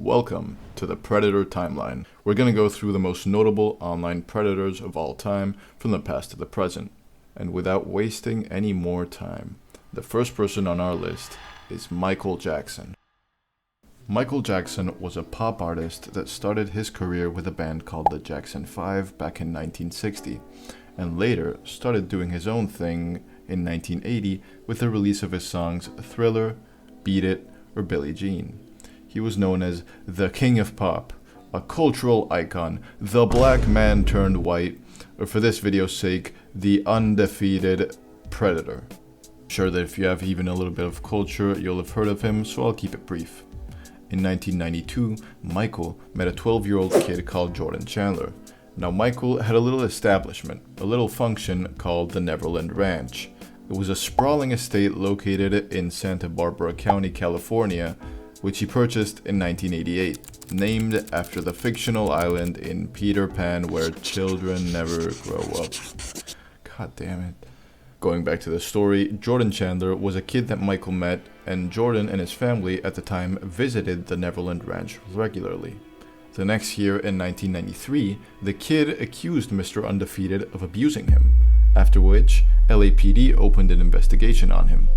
Welcome to the Predator Timeline. We're going to go through the most notable online predators of all time from the past to the present. And without wasting any more time, the first person on our list is Michael Jackson. Michael Jackson was a pop artist that started his career with a band called the Jackson 5 back in 1960, and later started doing his own thing in 1980 with the release of his songs Thriller, Beat It, or Billie Jean. He was known as the King of Pop, a cultural icon, the black man turned white, or for this video's sake, the undefeated Predator. I'm sure that if you have even a little bit of culture, you'll have heard of him, so I'll keep it brief. In 1992, Michael met a 12-year-old kid called Jordan Chandler. Now Michael had a little establishment, a little function called the Neverland Ranch. It was a sprawling estate located in Santa Barbara County, California, which he purchased in 1988, named after the fictional island in Peter Pan where children never grow up. God damn it. Going back to the story, Jordan Chandler was a kid that Michael met, and Jordan and his family at the time visited the Neverland Ranch regularly. The next year, in 1993, the kid accused Mr. Undefeated of abusing him, after which LAPD opened an investigation on him.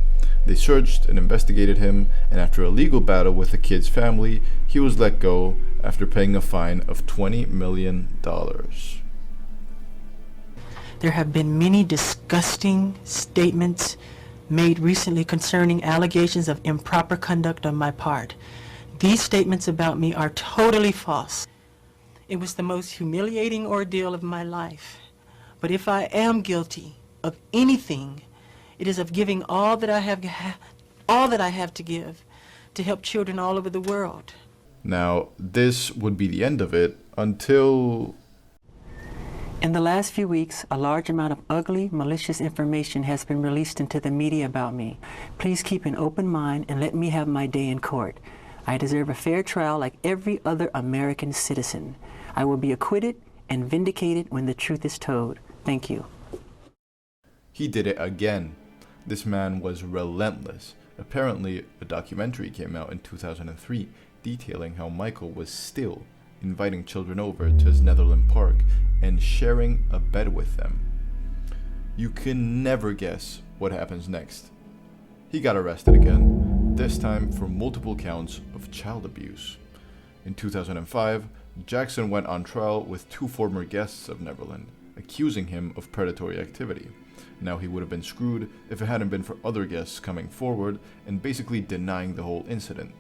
They searched and investigated him, and after a legal battle with the kid's family, he was let go after paying a fine of $20 million. There have been many disgusting statements made recently concerning allegations of improper conduct on my part. These statements about me are totally false. It was the most humiliating ordeal of my life. But if I am guilty of anything, it is of giving all that I have to give to help children all over the world. Now, this would be the end of it until... In the last few weeks, a large amount of ugly, malicious information has been released into the media about me. Please keep an open mind and let me have my day in court. I deserve a fair trial like every other American citizen. I will be acquitted and vindicated when the truth is told. Thank you. He did it again. This man was relentless. Apparently, a documentary came out in 2003 detailing how Michael was still inviting children over to his Netherland Park and sharing a bed with them. You can never guess what happens next. He got arrested again, this time for multiple counts of child abuse. In 2005, Jackson went on trial with two former guests of Neverland, accusing him of predatory activity. Now he would have been screwed if it hadn't been for other guests coming forward and basically denying the whole incident.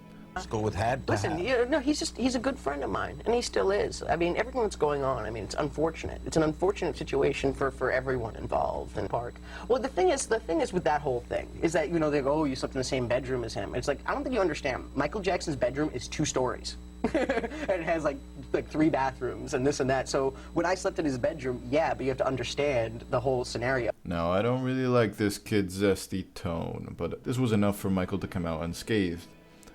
Go with had to Listen, no, he's a good friend of mine, and he still is. I mean, everything that's going on, I mean, it's unfortunate. It's an unfortunate situation for everyone involved in the park. Well, the thing is with that whole thing is that, you know, they go, oh, you slept in the same bedroom as him. It's like, I don't think you understand. Michael Jackson's bedroom is 2 stories. And it has like 3 bathrooms and this and that. So when I slept in his bedroom, yeah, but you have to understand the whole scenario. Now, I don't really like this kid's zesty tone, but this was enough for Michael to come out unscathed.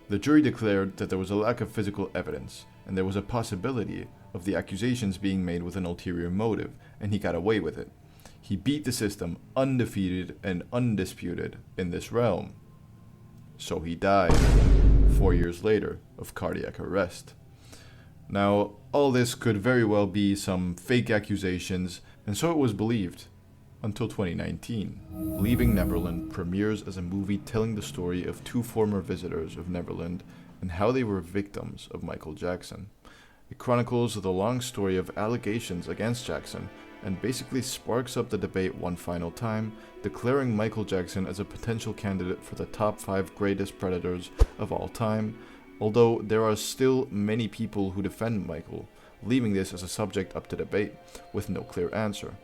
The jury declared that there was a lack of physical evidence, and there was a possibility of the accusations being made with an ulterior motive, and he got away with it. He beat the system undefeated and undisputed in this realm. So he died 4 years later of cardiac arrest. Now, all this could very well be some fake accusations, and so it was believed. Until 2019. Leaving Neverland premieres as a movie telling the story of 2 former visitors of Neverland and how they were victims of Michael Jackson. It chronicles the long story of allegations against Jackson and basically sparks up the debate one final time, declaring Michael Jackson as a potential candidate for the top 5 greatest predators of all time, although there are still many people who defend Michael, leaving this as a subject up to debate with no clear answer.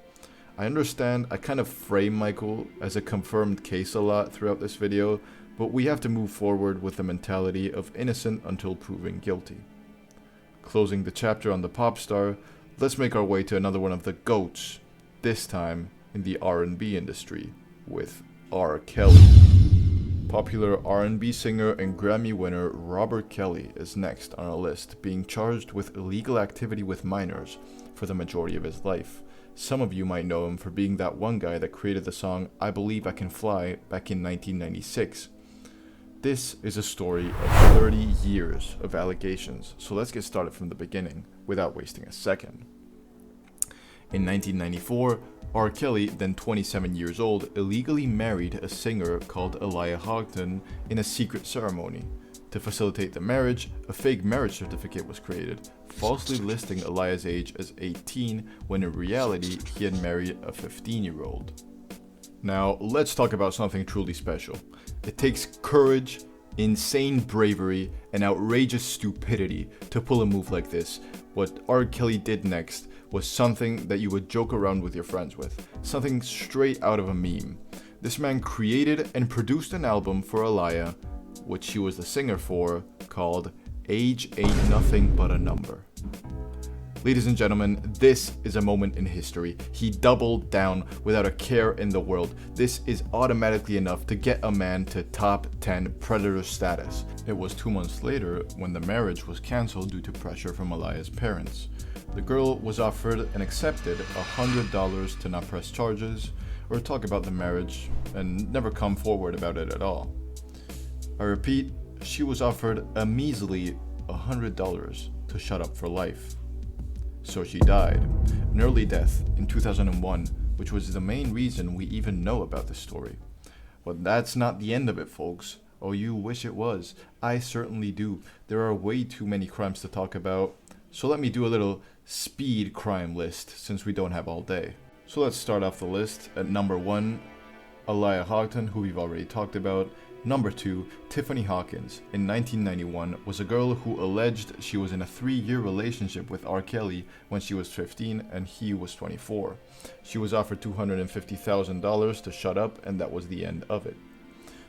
I understand I kind of frame Michael as a confirmed case a lot throughout this video, but we have to move forward with the mentality of innocent until proven guilty. Closing the chapter on the pop star, let's make our way to another one of the GOATs, this time in the R&B industry, with R. Kelly. Popular R&B singer and Grammy winner Robert Kelly is next on our list, being charged with illegal activity with minors for the majority of his life. Some of you might know him for being that one guy that created the song I Believe I Can Fly back in 1996. This is a story of 30 years of allegations, so let's get started from the beginning without wasting a second. In 1994, R. Kelly, then 27 years old, illegally married a singer called Elijah Houghton in a secret ceremony. To facilitate the marriage, a fake marriage certificate was created, falsely listing Elijah's age as 18 when in reality he had married a 15-year-old. Now, let's talk about something truly special. It takes courage, insane bravery, and outrageous stupidity to pull a move like this. What R. Kelly did next was something that you would joke around with your friends with, something straight out of a meme. This man created and produced an album for Elijah, which he was the singer for, called Age Ain't Nothing But a Number. Ladies and gentlemen, this is a moment in history. He doubled down without a care in the world. This is automatically enough to get a man to top 10 predator status. It was 2 months later when the marriage was cancelled due to pressure from Elijah's parents. The girl was offered and accepted $100 to not press charges or talk about the marriage and never come forward about it at all. I repeat, she was offered a measly $100 to shut up for life. So she died, an early death in 2001, which was the main reason we even know about this story. But that's not the end of it, folks. Oh, you wish it was. I certainly do. There are way too many crimes to talk about, so let me do a little speed crime list since we don't have all day. So let's start off the list at number 1, Elijah Houghton, who we've already talked about. Number 2, Tiffany Hawkins, in 1991, was a girl who alleged she was in a 3-year relationship with R. Kelly when she was 15 and he was 24. She was offered $250,000 to shut up, and that was the end of it.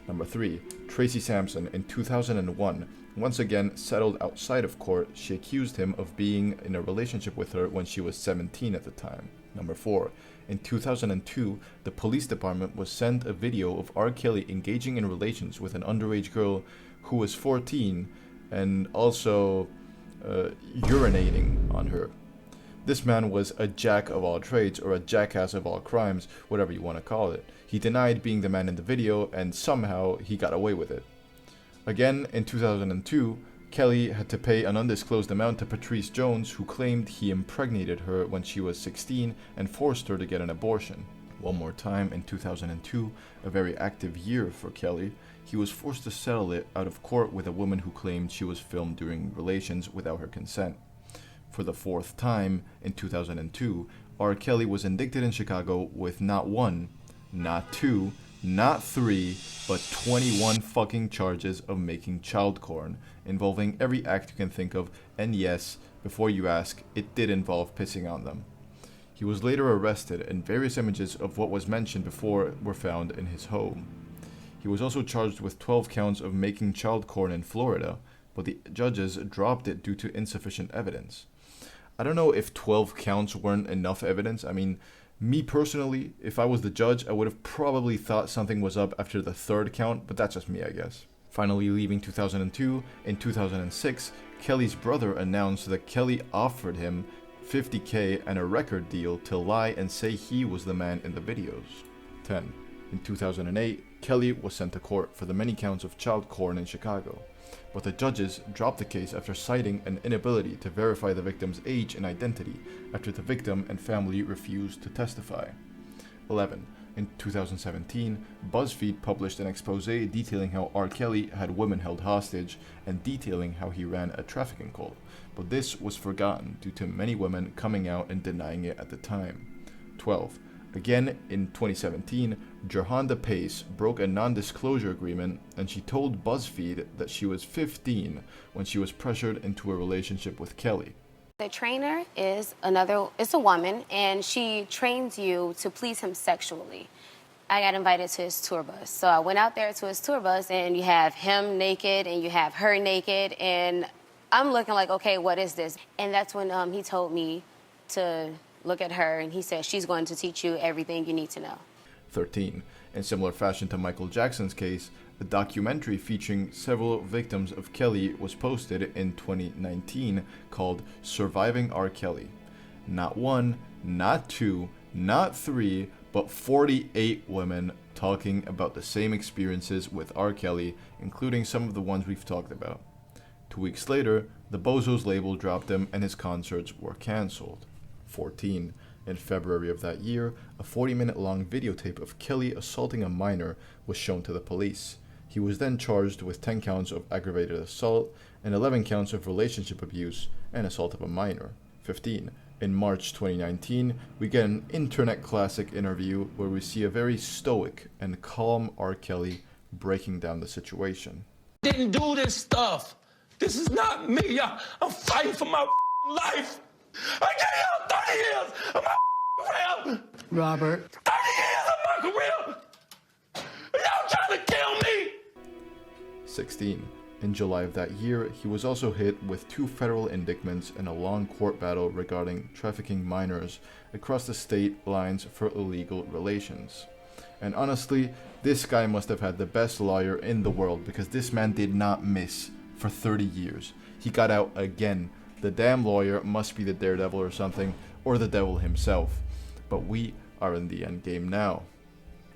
Number 3, Tracy Sampson, in 2001, once again settled outside of court. She accused him of being in a relationship with her when she was 17 at the time. Number 4, in 2002, the police department was sent a video of R. Kelly engaging in relations with an underage girl who was 14 and also urinating on her. This man was a jack of all trades, or a jackass of all crimes, whatever you want to call it. He denied being the man in the video, and somehow he got away with it. Again, in 2002, Kelly had to pay an undisclosed amount to Patrice Jones, who claimed he impregnated her when she was 16 and forced her to get an abortion. One more time, in 2002, a very active year for Kelly, he was forced to settle it out of court with a woman who claimed she was filmed during relations without her consent. For the 4th time, in 2002, R. Kelly was indicted in Chicago with not 1, not 2, not 3, but 21 fucking charges of making child porn, involving every act you can think of, and yes, before you ask, it did involve pissing on them. He was later arrested, and various images of what was mentioned before were found in his home. He was also charged with 12 counts of making child porn in Florida, but the judges dropped it due to insufficient evidence. I don't know if 12 counts weren't enough evidence. I mean, me personally, if I was the judge, I would have probably thought something was up after the 3rd count, but that's just me, I guess. Finally leaving 2002, in 2006, Kelly's brother announced that Kelly offered him $50,000 and a record deal to lie and say he was the man in the videos. 10. In 2008, Kelly was sent to court for the many counts of child porn in Chicago, but the judges dropped the case after citing an inability to verify the victim's age and identity after the victim and family refused to testify. 11. In 2017, BuzzFeed published an expose detailing how R. Kelly had women held hostage and detailing how he ran a trafficking cult, but this was forgotten due to many women coming out and denying it at the time. 12. Again, in 2017, Jerhonda Pace broke a non-disclosure agreement, and she told BuzzFeed that she was 15 when she was pressured into a relationship with Kelly. The trainer is a woman, and she trains you to please him sexually. I got invited to his tour bus. So I went out there to his tour bus, and you have him naked, and you have her naked, and I'm looking like, okay, what is this? And that's when he told me to look at her, and he said, she's going to teach you everything you need to know. 13. In similar fashion to Michael Jackson's case, a documentary featuring several victims of Kelly was posted in 2019 called Surviving R. Kelly. Not 1, not 2, not 3, but 48 women talking about the same experiences with R. Kelly, including some of the ones we've talked about. 2 weeks later, the Bozos label dropped him and his concerts were cancelled. 14. In February of that year, a 40-minute long videotape of Kelly assaulting a minor was shown to the police. He was then charged with 10 counts of aggravated assault and 11 counts of relationship abuse and assault of a minor. 15. In March 2019, we get an internet classic interview where we see a very stoic and calm R. Kelly breaking down the situation. Didn't do this stuff. This is not me. I'm fighting for my life. I gave out 30 years of my career. Robert. 30 years of my career. Y'all trying to kill me. 16. In July of that year, he was also hit with 2 federal indictments in a long court battle regarding trafficking minors across the state lines for illegal relations. And honestly, this guy must have had the best lawyer in the world, because this man did not miss for 30 years. He got out again. The damn lawyer must be the daredevil or something, or the devil himself. But we are in the end game now.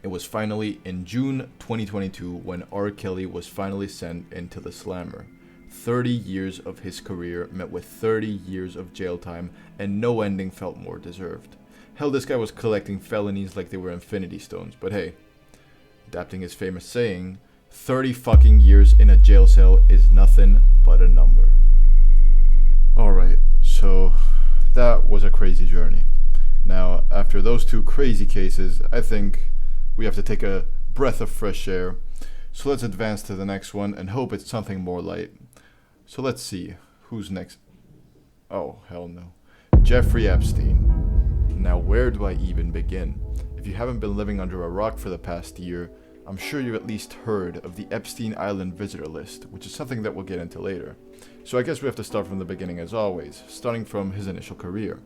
It was finally in June 2022 when R. Kelly was finally sent into the slammer. 30 years of his career met with 30 years of jail time, and no ending felt more deserved. Hell, this guy was collecting felonies like they were infinity stones, but hey, adapting his famous saying, 30 fucking years in a jail cell is nothing but a number. Alright, so that was a crazy journey. Now, after those 2 crazy cases, I think we have to take a breath of fresh air. So let's advance to the next one and hope it's something more light. So let's see, who's next? Oh, hell no. Jeffrey Epstein. Now, where do I even begin? If you haven't been living under a rock for the past year, I'm sure you've at least heard of the Epstein Island visitor list, which is something that we'll get into later. So I guess we have to start from the beginning as always, starting from his initial career.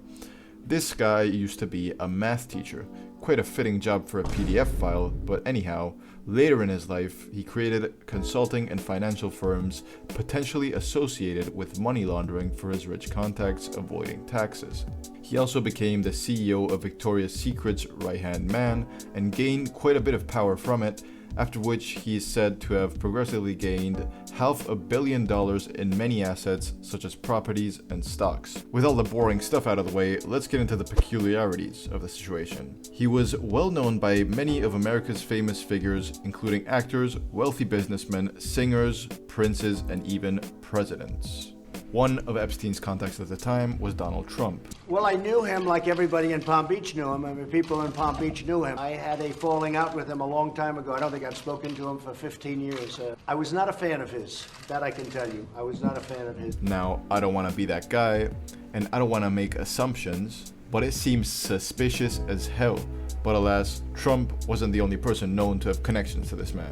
This guy used to be a math teacher, quite a fitting job for a PDF file, but anyhow, later in his life, he created consulting and financial firms potentially associated with money laundering for his rich contacts avoiding taxes. He also became the CEO of Victoria's Secret's right-hand man and gained quite a bit of power from it, after which he is said to have progressively gained $500 million in many assets such as properties and stocks. With all the boring stuff out of the way, let's get into the peculiarities of the situation. He was well known by many of America's famous figures, including actors, wealthy businessmen, singers, princes, and even presidents. One of Epstein's contacts at the time was Donald Trump. Well, I knew him like everybody in Palm Beach knew him. I mean, people in Palm Beach knew him. I had a falling out with him a long time ago. I don't think I've spoken to him for 15 years. I was not a fan of his. That I can tell you. I was not a fan of his. Now, I don't want to be that guy, and I don't want to make assumptions, but it seems suspicious as hell. But alas, Trump wasn't the only person known to have connections to this man.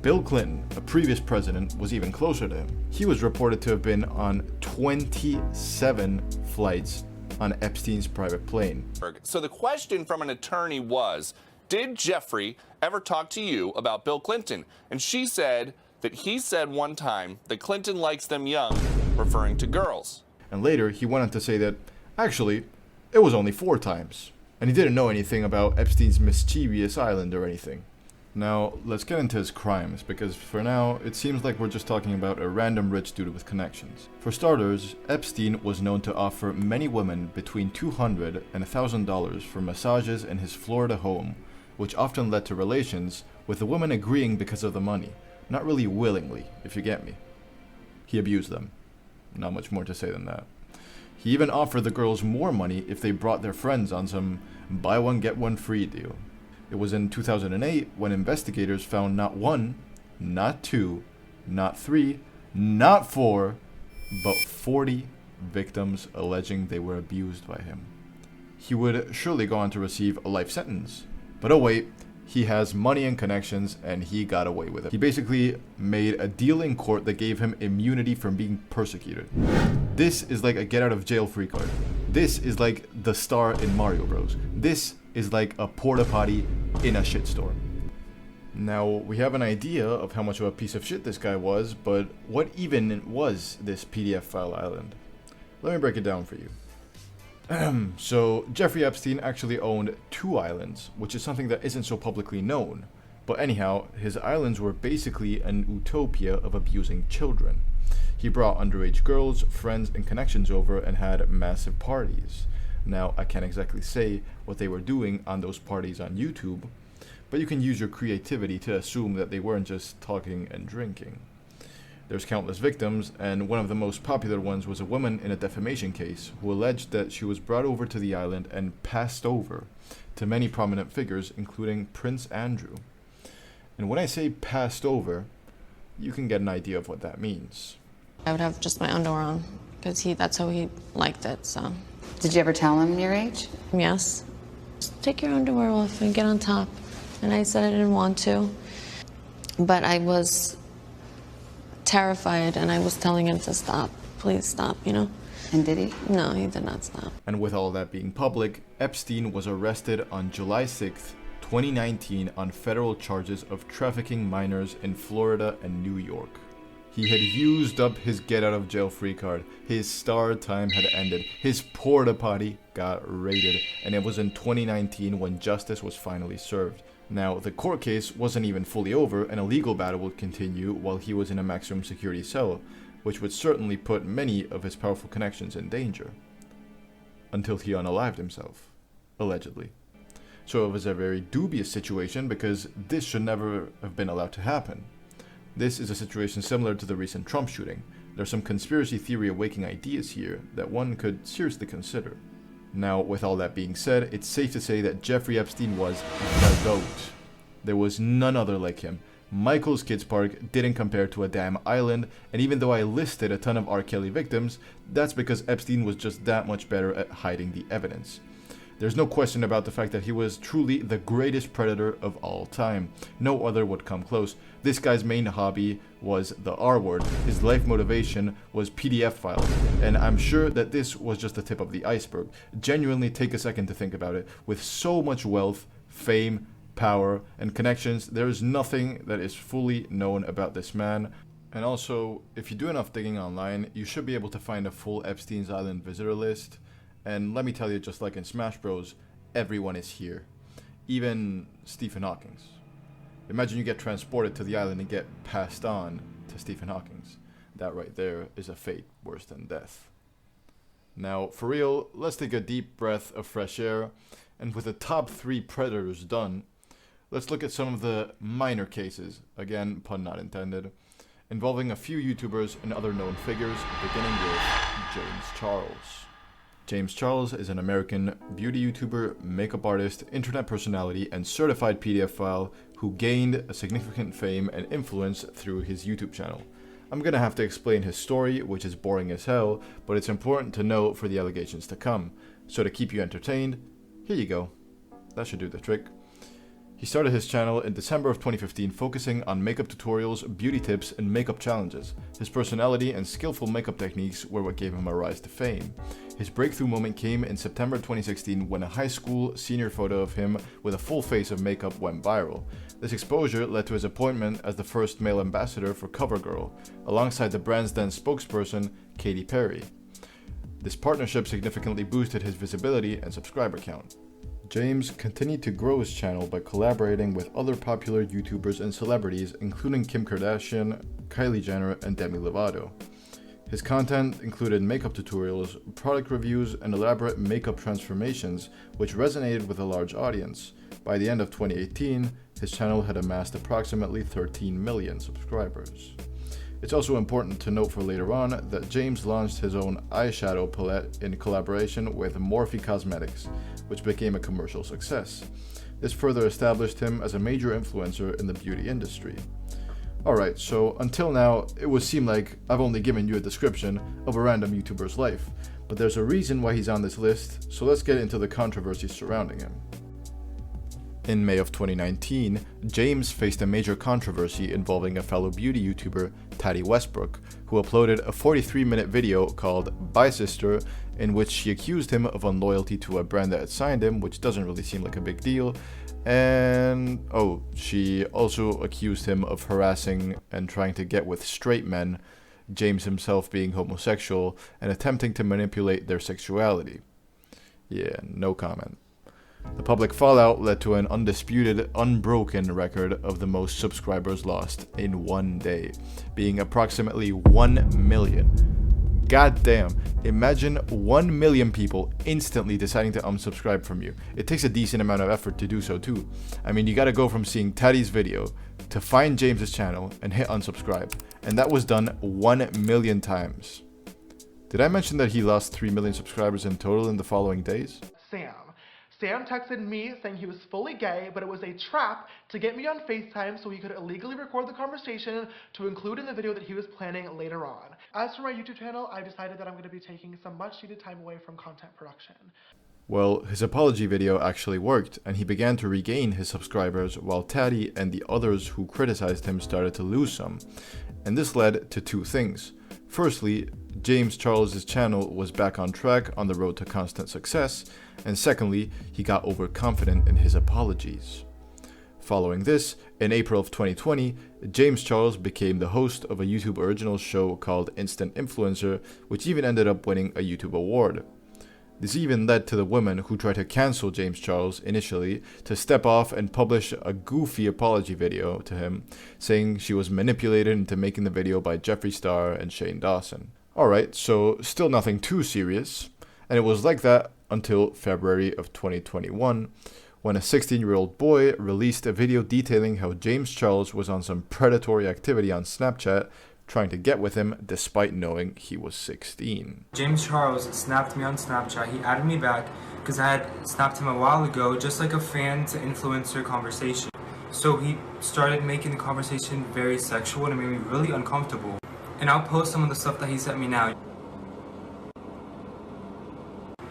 Bill Clinton, a previous president, was even closer to him. He was reported to have been on 27 flights on Epstein's private plane. So the question from an attorney was, did Jeffrey ever talk to you about Bill Clinton? And she said that he said one time that Clinton likes them young, referring to girls. And later, he went on to say that, actually, it was only 4 times. And he didn't know anything about Epstein's mischievous island or anything. Now, let's get into his crimes, because for now, it seems like we're just talking about a random rich dude with connections. For starters, Epstein was known to offer many women between $200 and $1,000 for massages in his Florida home, which often led to relations, with the women agreeing because of the money, not really willingly, if you get me. He abused them. Not much more to say than that. He even offered the girls more money if they brought their friends on some buy one get one free deal. It was in 2008 when investigators found not 1, not 2, not 3, not 4, but 40 victims alleging they were abused by him. He would surely go on to receive a life sentence. But oh wait, he has money and connections, and he got away with it. He basically made a deal in court that gave him immunity from being persecuted. This is like a get out of jail free card. This is like the star in Mario Bros. This is like a porta potty in a shitstorm. Now, we have an idea of how much of a piece of shit this guy was, but what even was this PDF file island? Let me break it down for you. So Jeffrey Epstein actually owned 2 islands, which is something that isn't so publicly known. But anyhow, his islands were basically an utopia of abusing children. He brought underage girls, friends, and connections over and had massive parties. Now, I can't exactly say what they were doing on those parties on YouTube, but you can use your creativity to assume that they weren't just talking and drinking. There's countless victims, and one of the most popular ones was a woman in a defamation case who alleged that she was brought over to the island and passed over to many prominent figures, including Prince Andrew. And when I say passed over, you can get an idea of what that means. I would have just my underwear on, because that's how he liked it, so. Did you ever tell him your age? Yes. Just take your underwear off and get on top. And I said I didn't want to, but I was terrified, and I was telling him to stop. Please stop, you know? And did he? No, he did not stop. And with all that being public, Epstein was arrested on July 6th, 2019 on federal charges of trafficking minors in Florida and New York. He had used up his get out of jail free card. His star time had ended. His porta potty got raided. And it was in 2019 when justice was finally served. Now, the court case wasn't even fully over, and a legal battle would continue while he was in a maximum security cell, which would certainly put many of his powerful connections in danger. Until he unalived himself. Allegedly. So it was a very dubious situation because this should never have been allowed to happen. This is a situation similar to the recent Trump shooting. There's some conspiracy theory awakening ideas here that one could seriously consider. Now, with all that being said, it's safe to say that Jeffrey Epstein was the GOAT. There was none other like him. Michael's Kids Park didn't compare to a damn island, and even though I listed a ton of R. Kelly victims, that's because Epstein was just that much better at hiding the evidence. There's no question about the fact that he was truly the greatest predator of all time. No other would come close. This guy's main hobby was the R word. His life motivation was PDF files. And I'm sure that this was just the tip of the iceberg. Genuinely take a second to think about it. With so much wealth, fame, power, and connections, there is nothing that is fully known about this man. And also, if you do enough digging online, you should be able to find a full Epstein's Island visitor list. And let me tell you, just like in Smash Bros, everyone is here. Even Stephen Hawking. Imagine you get transported to the island and get passed on to Stephen Hawking. That right there is a fate worse than death. Now, for real, let's take a deep breath of fresh air. And with the top 3 predators done, let's look at some of the minor cases, again, pun not intended, involving a few YouTubers and other known figures, beginning with James Charles. James Charles is an American beauty YouTuber, makeup artist, internet personality, and certified PDF file who gained a significant fame and influence through his YouTube channel. I'm gonna have to explain his story, which is boring as hell, but it's important to know for the allegations to come. So to keep you entertained, here you go. That should do the trick. He started his channel in December of 2015, focusing on makeup tutorials, beauty tips, and makeup challenges. His personality and skillful makeup techniques were what gave him a rise to fame. His breakthrough moment came in September 2016 when a high school senior photo of him with a full face of makeup went viral. This exposure led to his appointment as the first male ambassador for CoverGirl, alongside the brand's then spokesperson, Katy Perry. This partnership significantly boosted his visibility and subscriber count. James continued to grow his channel by collaborating with other popular YouTubers and celebrities, including Kim Kardashian, Kylie Jenner, and Demi Lovato. His content included makeup tutorials, product reviews, and elaborate makeup transformations, which resonated with a large audience. By the end of 2018, his channel had amassed approximately 13 million subscribers. It's also important to note for later on that James launched his own eyeshadow palette in collaboration with Morphe Cosmetics, which became a commercial success. This further established him as a major influencer in the beauty industry. Alright, so until now, it would seem like I've only given you a description of a random YouTuber's life, but there's a reason why he's on this list, so let's get into the controversies surrounding him. In May of 2019, James faced a major controversy involving a fellow beauty YouTuber, Tati Westbrook, who uploaded a 43-minute video called Bye Sister, in which she accused him of unloyalty to a brand that had signed him, which doesn't really seem like a big deal, and she also accused him of harassing and trying to get with straight men, James himself being homosexual, and attempting to manipulate their sexuality. Yeah, no comment. The public fallout led to an undisputed, unbroken record of the most subscribers lost in one day, being approximately 1 million. God damn, imagine 1 million people instantly deciding to unsubscribe from you. It takes a decent amount of effort to do so too. I mean, you gotta go from seeing Teddy's video to find James's channel and hit unsubscribe, and that was done 1 million times. Did I mention that he lost 3 million subscribers in total in the following days? Sam texted me saying he was fully gay, but it was a trap to get me on FaceTime so he could illegally record the conversation to include in the video that he was planning later on. As for my YouTube channel, I've decided that I'm going to be taking some much needed time away from content production. Well, his apology video actually worked, and he began to regain his subscribers while Taddy and the others who criticized him started to lose some. And this led to two things. Firstly, James Charles' channel was back on track on the road to constant success, and secondly, he got overconfident in his apologies. Following this, in April of 2020, James Charles became the host of a YouTube original show called Instant Influencer, which even ended up winning a YouTube award. This even led to the women who tried to cancel James Charles initially to step off and publish a goofy apology video to him, saying she was manipulated into making the video by Jeffree Star and Shane Dawson. Alright, so still nothing too serious, and it was like that until February of 2021, when a 16-year-old boy released a video detailing how James Charles was on some predatory activity on Snapchat, trying to get with him despite knowing he was 16. James Charles snapped me on Snapchat. He added me back because I had snapped him a while ago, just like a fan to influencer conversation. So he started making the conversation very sexual and it made me really uncomfortable. And I'll post some of the stuff that he sent me now.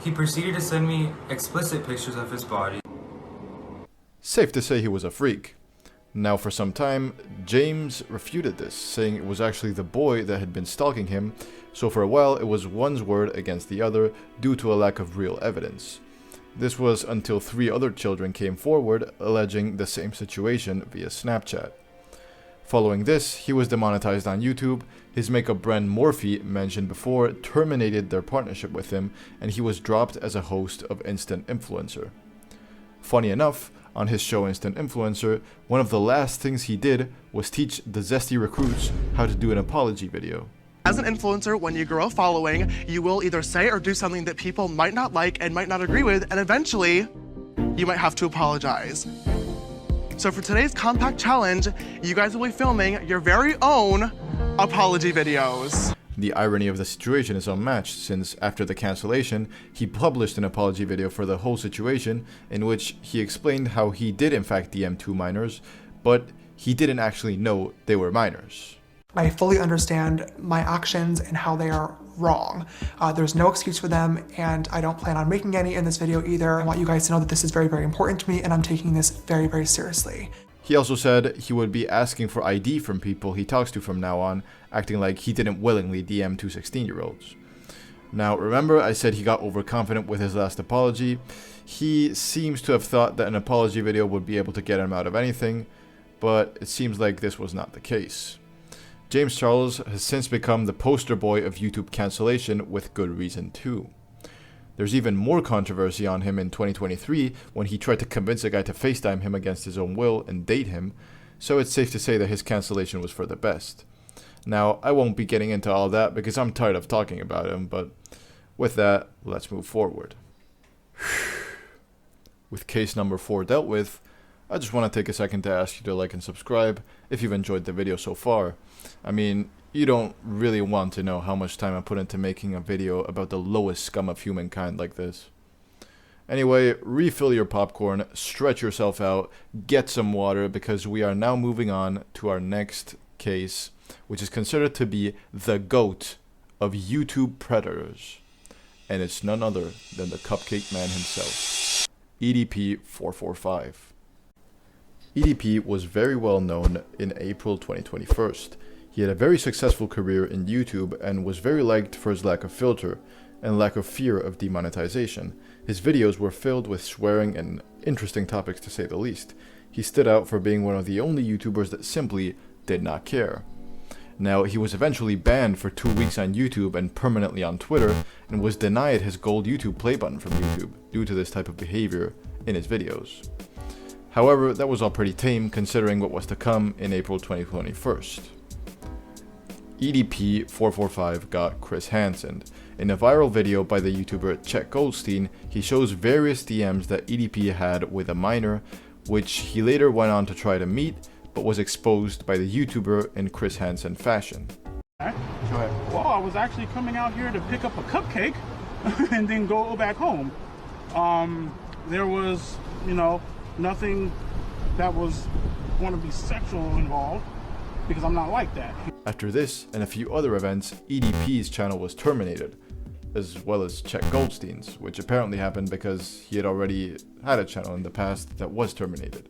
He proceeded to send me explicit pictures of his body. Safe to say he was a freak. Now for some time, James refuted this, saying it was actually the boy that had been stalking him, so for a while it was one's word against the other due to a lack of real evidence. This was until 3 other children came forward alleging the same situation via Snapchat. Following this, he was demonetized on YouTube, his makeup brand Morphe, mentioned before, terminated their partnership with him, and he was dropped as a host of Instant Influencer. Funny enough, on his show Instant Influencer, one of the last things he did was teach the zesty recruits how to do an apology video. As an influencer, when you grow a following, you will either say or do something that people might not like and might not agree with, and eventually, you might have to apologize. So for today's compact challenge, you guys will be filming your very own apology videos. The irony of the situation is unmatched, since after the cancellation, he published an apology video for the whole situation in which he explained how he did in fact DM 2 minors, but he didn't actually know they were minors. I fully understand my actions and how they are wrong. There's no excuse for them, and I don't plan on making any in this video either. I want you guys to know that this is very, very important to me, and I'm taking this very, very seriously. He also said he would be asking for ID from people he talks to from now on, acting like he didn't willingly DM 2 16-year-olds. Now, remember I said he got overconfident with his last apology? He seems to have thought that an apology video would be able to get him out of anything, but it seems like this was not the case. James Charles has since become the poster boy of YouTube cancellation, with good reason too. There's even more controversy on him in 2023 when he tried to convince a guy to FaceTime him against his own will and date him, so it's safe to say that his cancellation was for the best. Now, I won't be getting into all that because I'm tired of talking about him, but with that, let's move forward. With case number 4 dealt with, I just want to take a second to ask you to like and subscribe if you've enjoyed the video so far. I mean, you don't really want to know how much time I put into making a video about the lowest scum of humankind like this. Anyway, refill your popcorn, stretch yourself out, get some water, because we are now moving on to our next case, which is considered to be the GOAT of YouTube predators. And it's none other than the Cupcake Man himself, EDP 445. EDP was very well known in April 2021. He had a very successful career in YouTube and was very liked for his lack of filter and lack of fear of demonetization. His videos were filled with swearing and interesting topics, to say the least. He stood out for being one of the only YouTubers that simply did not care. Now, he was eventually banned for 2 weeks on YouTube and permanently on Twitter, and was denied his gold YouTube play button from YouTube due to this type of behavior in his videos. However, that was all pretty tame considering what was to come in April 2021. EDP445 got Chris Hansen. In a viral video by the YouTuber Chet Goldstein, he shows various DMs that EDP had with a minor, which he later went on to try to meet, but was exposed by the YouTuber in Chris Hansen fashion. Well, I was actually coming out here to pick up a cupcake and then go back home. There was, nothing that was going to be sexual involved, because I'm not like that. After this and a few other events, EDP's channel was terminated, as well as Chet Goldstein's, which apparently happened because he had already had a channel in the past that was terminated.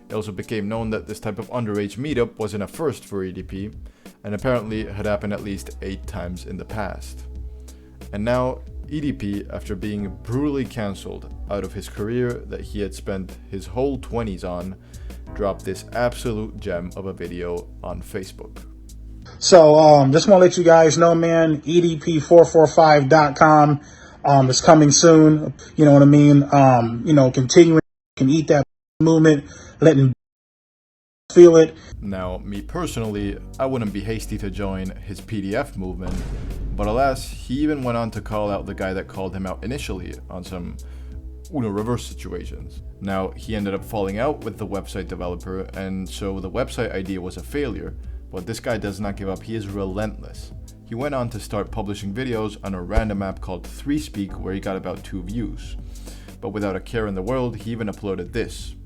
It also became known that this type of underage meetup wasn't a first for EDP, and apparently had happened at least 8 times in the past. And now, EDP, after being brutally cancelled out of his career that he had spent his whole 20s on, dropped this absolute gem of a video on Facebook. So just want to let you guys know, man, EDP445.com is coming soon. You know what I mean? Continuing can eat that movement, letting feel it. Now, me personally, I wouldn't be hasty to join his PDF movement, but alas, he even went on to call out the guy that called him out initially on some reverse situations. Now, he ended up falling out with the website developer, and so the website idea was a failure, but this guy does not give up. He is relentless. He went on to start publishing videos on a random app called 3Speak, where he got about 2 views. But without a care in the world, he even uploaded this.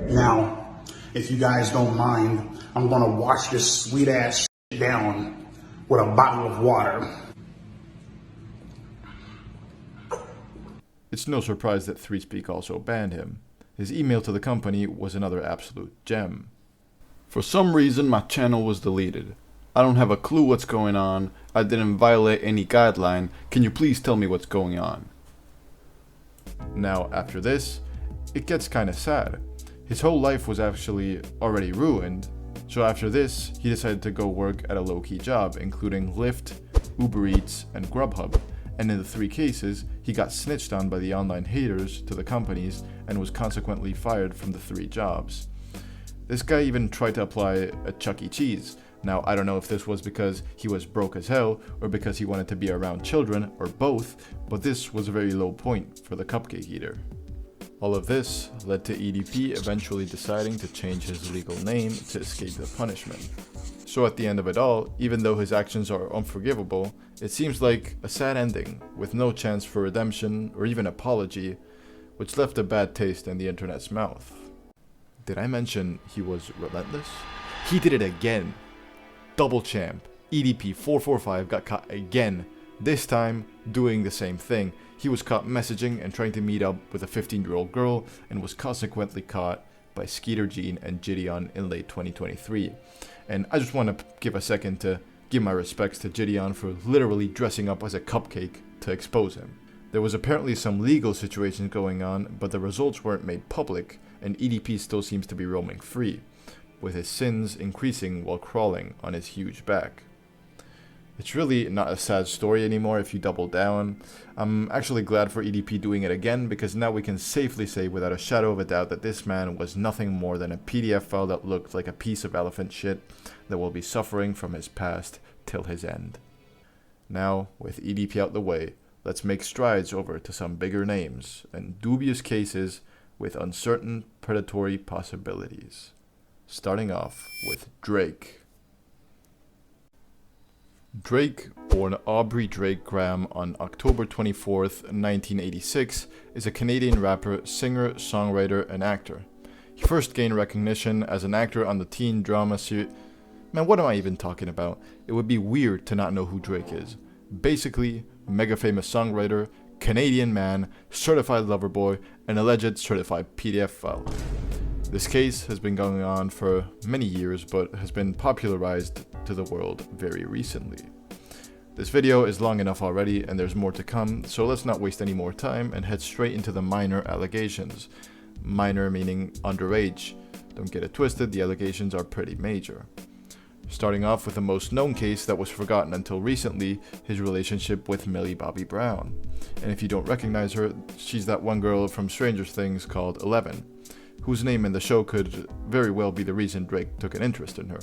Now, if you guys don't mind, I'm gonna wash this sweet ass shit down with a bottle of water. It's no surprise that 3Speak also banned him. His email to the company was another absolute gem. For some reason, my channel was deleted. I don't have a clue what's going on. I didn't violate any guideline. Can you please tell me what's going on? Now, after this, it gets kinda sad. His whole life was actually already ruined, so after this, he decided to go work at a low-key job, including Lyft, Uber Eats, and Grubhub, and in the 3 cases, he got snitched on by the online haters to the companies and was consequently fired from the 3 jobs. This guy even tried to apply at Chuck E. Cheese. Now, I don't know if this was because he was broke as hell, or because he wanted to be around children, or both, but this was a very low point for the cupcake eater. All of this led to EDP eventually deciding to change his legal name to escape the punishment. So at the end of it all, even though his actions are unforgivable, it seems like a sad ending with no chance for redemption or even apology, which left a bad taste in the internet's mouth. Did I mention he was relentless? He did it again. Double champ, EDP445 got caught again, this time doing the same thing. He was caught messaging and trying to meet up with a 15-year-old girl, and was consequently caught by Skeeter Jean and Gideon in late 2023. And I just want to give a second to give my respects to Gideon for literally dressing up as a cupcake to expose him. There was apparently some legal situations going on, but the results weren't made public, and EDP still seems to be roaming free, with his sins increasing while crawling on his huge back. It's really not a sad story anymore if you double down. I'm actually glad for EDP doing it again, because now we can safely say without a shadow of a doubt that this man was nothing more than a PDF file that looked like a piece of elephant shit that will be suffering from his past till his end. Now, with EDP out the way, let's make strides over to some bigger names and dubious cases with uncertain predatory possibilities. Starting off with Drake. Drake, born Aubrey Drake Graham on October 24th, 1986, is a Canadian rapper, singer, songwriter, and actor. He first gained recognition as an actor on the teen drama series. Man, what am I even talking about? It would be weird to not know who Drake is. Basically, mega famous songwriter, Canadian man, certified lover boy, and alleged certified PDF file. This case has been going on for many years, but has been popularized to the world very recently. This video is long enough already and there's more to come, so let's not waste any more time and head straight into the minor allegations. Minor meaning underage. Don't get it twisted, the allegations are pretty major. Starting off with the most known case that was forgotten until recently, his relationship with Millie Bobby Brown. And if you don't recognize her, she's that one girl from Stranger Things called 11, whose name in the show could very well be the reason Drake took an interest in her.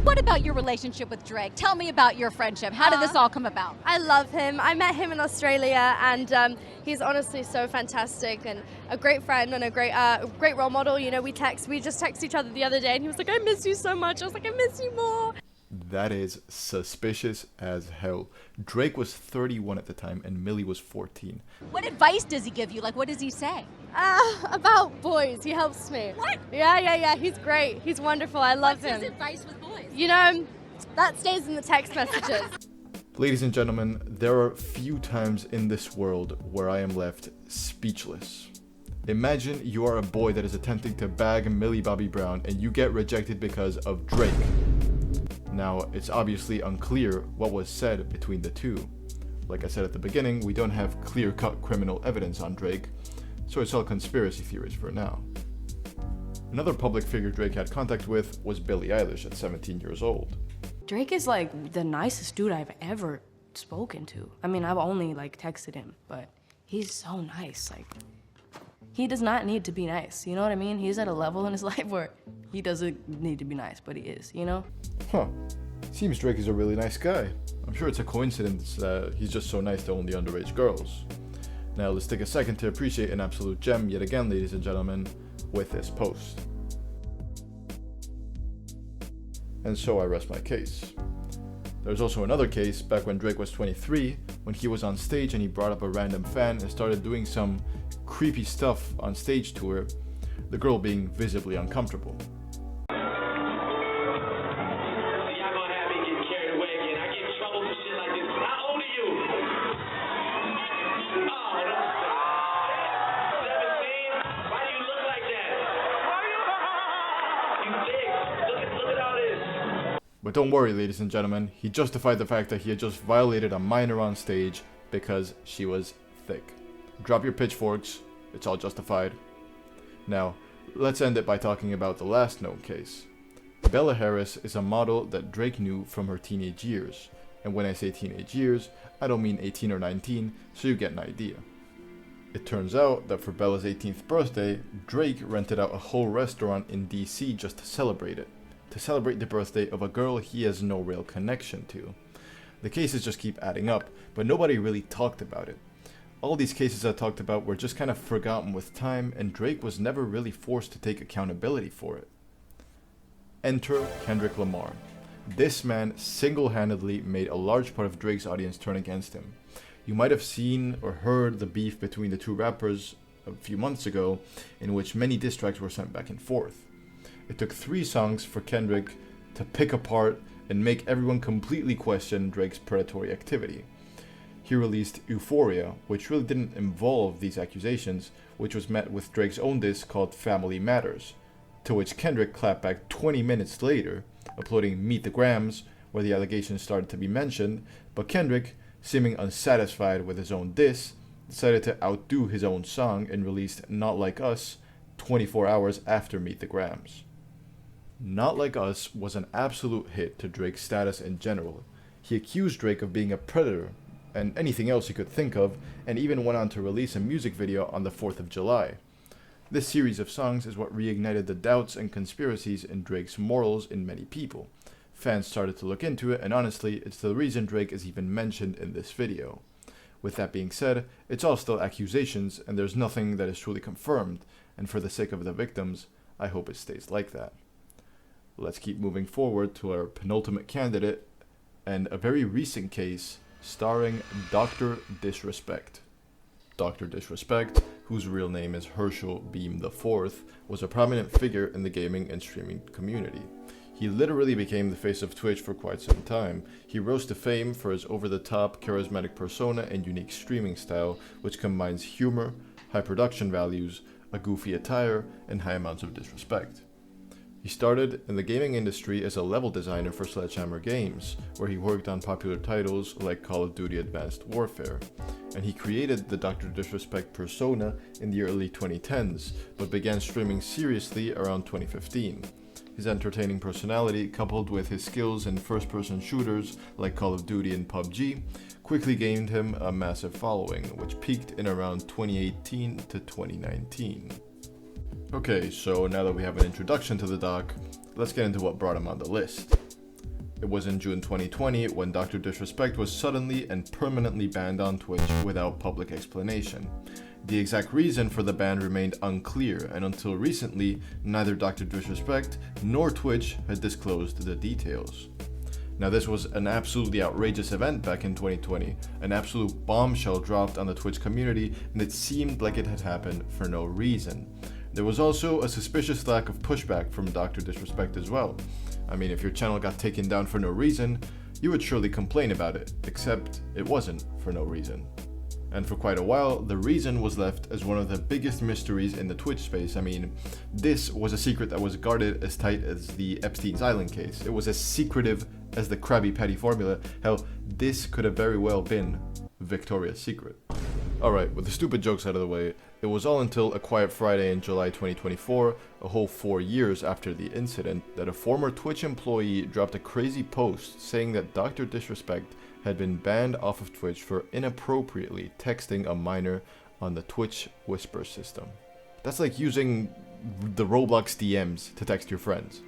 What about your relationship with Drake? Tell me about your friendship. How did this all come about? I love him. I met him in Australia, and he's honestly so fantastic and a great friend and a great role model. You know, we just text each other the other day, and he was like, "I miss you so much." I was like, "I miss you more." That is suspicious as hell. Drake was 31 at the time and Millie was 14. What advice does he give you? Like, what does he say? About boys. He helps me. What? Yeah. He's great. He's wonderful. I love him. What's his advice with boys? You know, that stays in the text messages. Ladies and gentlemen, there are few times in this world where I am left speechless. Imagine you are a boy that is attempting to bag Millie Bobby Brown and you get rejected because of Drake. Now, it's obviously unclear what was said between the two. Like I said at the beginning, we don't have clear-cut criminal evidence on Drake, so it's all conspiracy theories for now. Another public figure Drake had contact with was Billie Eilish at 17 years old. Drake is like the nicest dude I've ever spoken to. I mean, I've only like texted him, but he's so nice. Like, he does not need to be nice, you know what I mean? He's at a level in his life where he doesn't need to be nice, but he is, you know? Huh. Seems Drake is a really nice guy. I'm sure it's a coincidence that he's just so nice to only underage girls. Now let's take a second to appreciate an absolute gem yet again, ladies and gentlemen, with this post. And so I rest my case. There's also another case back when Drake was 23, when he was on stage and he brought up a random fan and started doing some creepy stuff on stage to her, the girl being visibly uncomfortable. But don't worry, ladies and gentlemen, he justified the fact that he had just violated a minor on stage because she was thick. Drop your pitchforks, it's all justified. Now, let's end it by talking about the last known case. Bella Harris is a model that Drake knew from her teenage years. And when I say teenage years, I don't mean 18 or 19, so you get an idea. It turns out that for Bella's 18th birthday, Drake rented out a whole restaurant in DC just to celebrate it. To celebrate the birthday of a girl he has no real connection to. The cases just keep adding up, but nobody really talked about it. All these cases I talked about were just kind of forgotten with time, and Drake was never really forced to take accountability for it. Enter Kendrick Lamar. This man single-handedly made a large part of Drake's audience turn against him. You might have seen or heard the beef between the two rappers a few months ago, in which many diss tracks were sent back and forth. It took 3 songs for Kendrick to pick apart and make everyone completely question Drake's predatory activity. He released Euphoria, which really didn't involve these accusations, which was met with Drake's own diss called Family Matters, to which Kendrick clapped back 20 minutes later, uploading Meet the Grams, where the allegations started to be mentioned, but Kendrick, seeming unsatisfied with his own diss, decided to outdo his own song and released Not Like Us 24 hours after Meet the Grams. Not Like Us was an absolute hit to Drake's status in general. He accused Drake of being a predator and anything else he could think of, and even went on to release a music video on the 4th of July. This series of songs is what reignited the doubts and conspiracies in Drake's morals in many people. Fans started to look into it, and honestly, it's the reason Drake is even mentioned in this video. With that being said, it's all still accusations, and there's nothing that is truly confirmed, and for the sake of the victims, I hope it stays like that. Let's keep moving forward to our penultimate candidate, and a very recent case starring Dr. Disrespect. Dr. Disrespect, whose real name is Herschel Beam IV, was a prominent figure in the gaming and streaming community. He literally became the face of Twitch for quite some time. He rose to fame for his over-the-top, charismatic persona and unique streaming style, which combines humor, high production values, a goofy attire, and high amounts of disrespect. He started in the gaming industry as a level designer for Sledgehammer Games, where he worked on popular titles like Call of Duty Advanced Warfare. And he created the Dr. Disrespect persona in the early 2010s, but began streaming seriously around 2015. His entertaining personality, coupled with his skills in first-person shooters like Call of Duty and PUBG, quickly gained him a massive following, which peaked in around 2018 to 2019. Okay, so now that we have an introduction to the doc, let's get into what brought him on the list. It was in June 2020 when Dr. Disrespect was suddenly and permanently banned on Twitch without public explanation. The exact reason for the ban remained unclear, and until recently, neither Dr. Disrespect nor Twitch had disclosed the details. Now, this was an absolutely outrageous event back in 2020, an absolute bombshell dropped on the Twitch community, and it seemed like it had happened for no reason. There was also a suspicious lack of pushback from Dr. Disrespect as well. I mean, if your channel got taken down for no reason, you would surely complain about it, except it wasn't for no reason. And for quite a while, the reason was left as one of the biggest mysteries in the Twitch space. I mean, this was a secret that was guarded as tight as the Epstein's Island case. It was as secretive as the Krabby Patty formula. Hell, this could have very well been Victoria's Secret. Alright, with the stupid jokes out of the way, it was all until a quiet Friday in July 2024, a whole 4 years after the incident, that a former Twitch employee dropped a crazy post saying that Dr. Disrespect had been banned off of Twitch for inappropriately texting a minor on the Twitch Whisper system. That's like using the Roblox DMs to text your friends.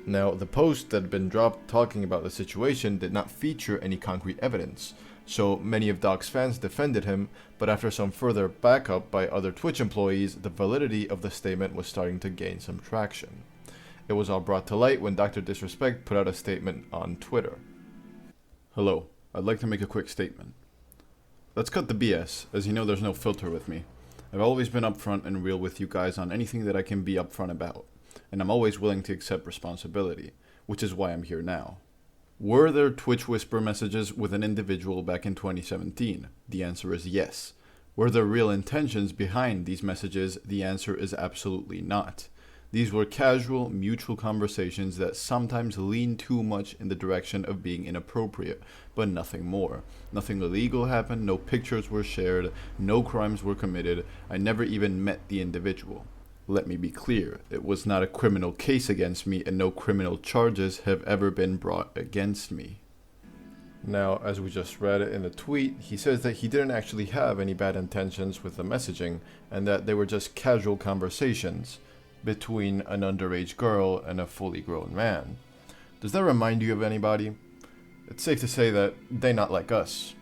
Now, the post that had been dropped talking about the situation did not feature any concrete evidence, so many of Doc's fans defended him, but after some further backup by other Twitch employees, the validity of the statement was starting to gain some traction. It was all brought to light when Dr. Disrespect put out a statement on Twitter. Hello, I'd like to make a quick statement. Let's cut the BS, as you know there's no filter with me. I've always been upfront and real with you guys on anything that I can be upfront about, and I'm always willing to accept responsibility, which is why I'm here now. Were there Twitch Whisper messages with an individual back in 2017? The answer is yes. Were there real intentions behind these messages? The answer is absolutely not. These were casual, mutual conversations that sometimes lean too much in the direction of being inappropriate, but nothing more. Nothing illegal happened, no pictures were shared, no crimes were committed. I never even met the individual. Let me be clear, it was not a criminal case against me, and no criminal charges have ever been brought against me. Now, as we just read in the tweet, he says that he didn't actually have any bad intentions with the messaging, and that they were just casual conversations between an underage girl and a fully grown man. Does that remind you of anybody? It's safe to say that they're not like us.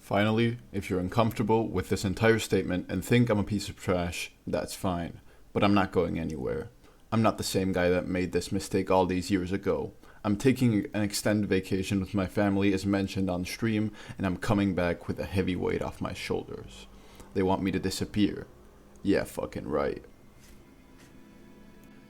Finally, if you're uncomfortable with this entire statement and think I'm a piece of trash, that's fine. But I'm not going anywhere. I'm not the same guy that made this mistake all these years ago. I'm taking an extended vacation with my family as mentioned on stream, and I'm coming back with a heavy weight off my shoulders. They want me to disappear. Yeah, fucking right.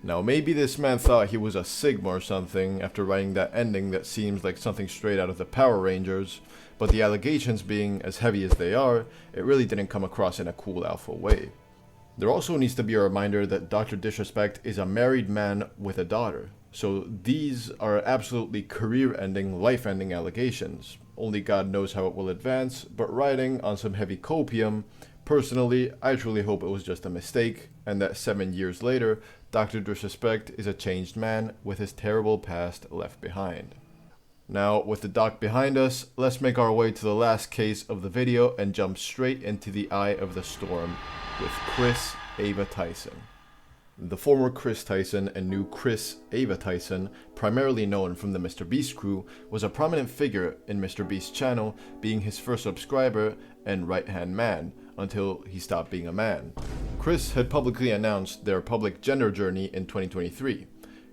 Now maybe this man thought he was a Sigma or something after writing that ending that seems like something straight out of the Power Rangers, but the allegations being as heavy as they are, it really didn't come across in a cool alpha way. There also needs to be a reminder that Dr. Disrespect is a married man with a daughter, so these are absolutely career-ending, life-ending allegations. Only God knows how it will advance, but riding on some heavy copium, personally, I truly hope it was just a mistake, and that 7 years later, Dr. Disrespect is a changed man with his terrible past left behind. Now, with the doc behind us, let's make our way to the last case of the video and jump straight into the eye of the storm with Chris Ava Tyson. The former Chris Tyson and new Chris Ava Tyson, primarily known from the Mr. Beast crew, was a prominent figure in Mr. Beast's channel, being his first subscriber and right-hand man, until he stopped being a man. Chris had publicly announced their public gender journey in 2023.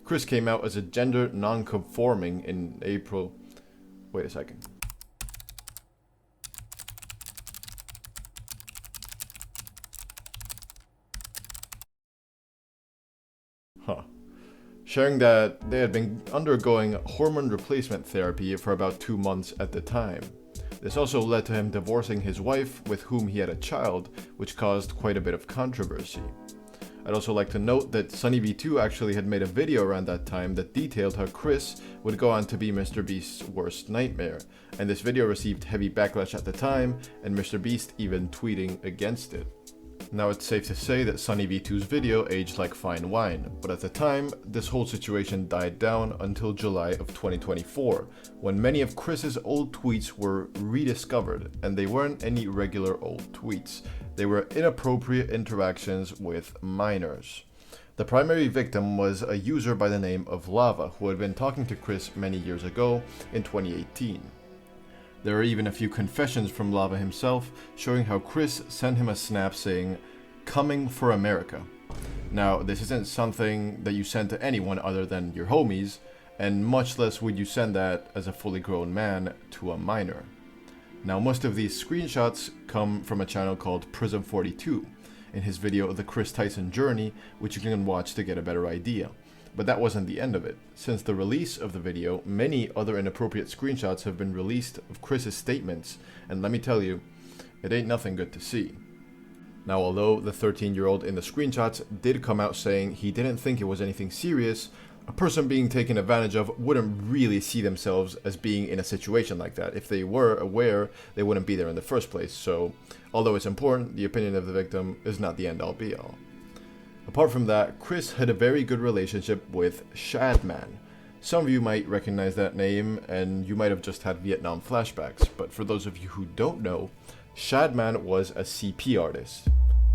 Chris came out as a gender non-conforming in April. Wait a second. Sharing that they had been undergoing hormone replacement therapy for about 2 months at the time. This also led to him divorcing his wife, with whom he had a child, which caused quite a bit of controversy. I'd also like to note that SunnyV2 actually had made a video around that time that detailed how Chris would go on to be Mr. Beast's worst nightmare, and this video received heavy backlash at the time, and Mr. Beast even tweeting against it. Now it's safe to say that SunnyV2's video aged like fine wine, but at the time, this whole situation died down until July of 2024, when many of Chris's old tweets were rediscovered, and they weren't any regular old tweets. They were inappropriate interactions with minors. The primary victim was a user by the name of Lava, who had been talking to Chris many years ago in 2018. There are even a few confessions from Lava himself showing how Chris sent him a snap saying, "Coming for America." Now, this isn't something that you send to anyone other than your homies, and much less would you send that as a fully grown man to a minor. Now, most of these screenshots come from a channel called Prism42 in his video The Chris Tyson Journey, which you can watch to get a better idea. But that wasn't the end of it. Since the release of the video, many other inappropriate screenshots have been released of Chris's statements, and let me tell you, it ain't nothing good to see. Now, although the 13-year-old in the screenshots did come out saying he didn't think it was anything serious, a person being taken advantage of wouldn't really see themselves as being in a situation like that. If they were aware, they wouldn't be there in the first place. So, although it's important, the opinion of the victim is not the end-all be-all. Apart from that, Chris had a very good relationship with Shadman. Some of you might recognize that name, and you might have just had Vietnam flashbacks, but for those of you who don't know, Shadman was a CP artist.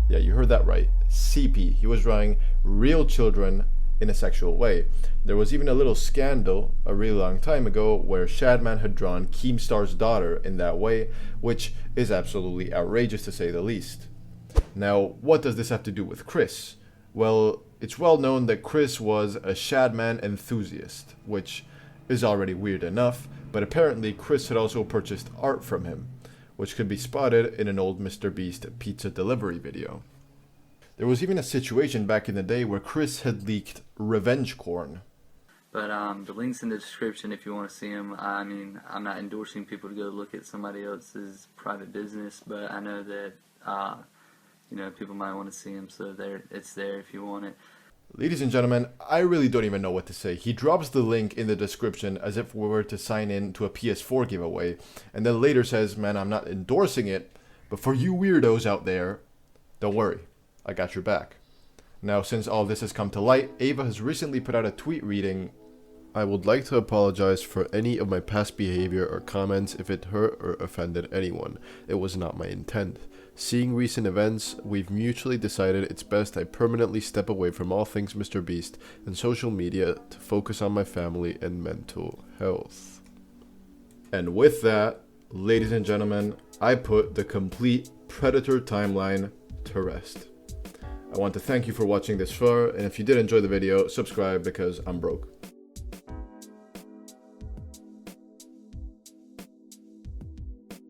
Yeah, you heard that right, CP. He was drawing real children in a sexual way. There was even a little scandal a really long time ago where Shadman had drawn Keemstar's daughter in that way, which is absolutely outrageous to say the least. Now, what does this have to do with Chris? Well, it's well known that Chris was a Shadman enthusiast, which is already weird enough, but apparently Chris had also purchased art from him, which could be spotted in an old Mr. Beast pizza delivery video. There was even a situation back in the day where Chris had leaked revenge corn. But the link's in the description if you want to see them. I mean, I'm not endorsing people to go look at somebody else's private business, but I know that people might want to see him, so it's there if you want it. Ladies and gentlemen, I really don't even know what to say. He drops the link in the description as if we were to sign in to a PS4 giveaway, and then later says, "Man, I'm not endorsing it, but for you weirdos out there, don't worry, I got your back." Now, since all this has come to light, Ava has recently put out a tweet reading, "I would like to apologize for any of my past behavior or comments if it hurt or offended anyone. It was not my intent. Seeing recent events, we've mutually decided it's best I permanently step away from all things Mr. Beast and social media to focus on my family and mental health." And with that, ladies and gentlemen, I put the complete Predator timeline to rest. I want to thank you for watching this far, and if you did enjoy the video, subscribe because I'm broke.